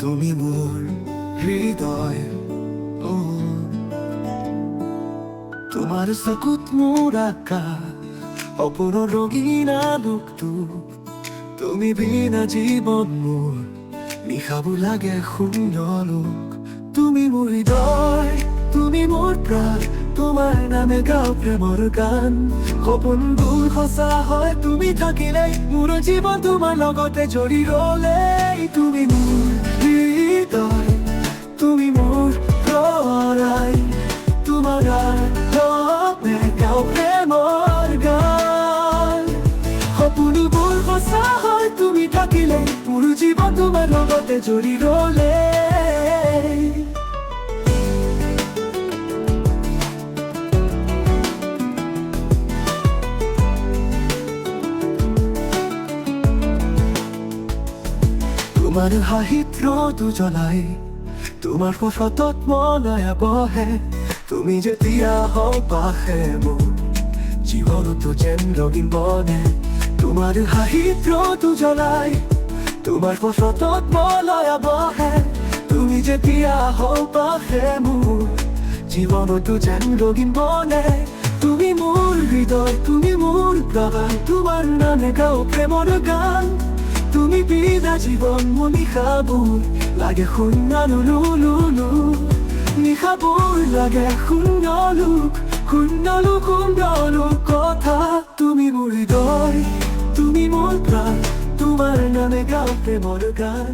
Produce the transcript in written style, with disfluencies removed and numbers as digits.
তুমি মোর হৃদয় ও তোমার চকুত মোৰ আকাশ অপূৰ্ণ ৰঙীন আলোকটো তুমি বিনা জীৱন মোৰ নিশাবোৰ লাগে শূন্য লোক তুমি মোৰ হৃদয় তুমি মোৰ প্ৰাণ তোমাৰ নামে গাওঁ প্ৰেমৰ গান সপোনবোৰ সঁচা হয় তুমি থাকিলে মোৰ জীৱন তোমাৰ লগতে জড়ি ৰলে তুমি মোৰ হৃদয় তুমি মোৰ প্ৰণয় তোমাৰ নামে গাওঁ প্ৰেমৰ গান সপোনবোৰ সঁচা হয় তুমি থাকিলে মোৰ জীৱন তোমাৰ লগতে জড়ি ৰলে তোমাৰ হাঁহিত ৰ'দো জ্বলাই তোমাৰ ফটত মনয়া বহে তুমি যেতিয়া হও পাশে মোৰ জীৱনতো যেন ৰঙীন বনে তোমাৰ হাঁহিত ৰ'দো জ্বলাই তোমাৰ ফটত মনয়া বহে তুমি যেতিয়া হও পাশে মোৰ জীৱনতো যেন ৰঙীন বনে তুমি মোৰ হৃদয় তুমি মোৰ প্ৰাণ তোমাৰ নামে গাওঁ প্ৰেমৰ গান তুমি বিনা জীৱন মোৰ নিশাবোৰ লাগে শূন্য লুলু নিশাবোৰ লাগে শূন্য লোক কথা তুমি মোৰ হৃদয় তুমি মোৰ প্ৰাণ তোমাৰ নামে গাওঁ প্ৰেমৰ গান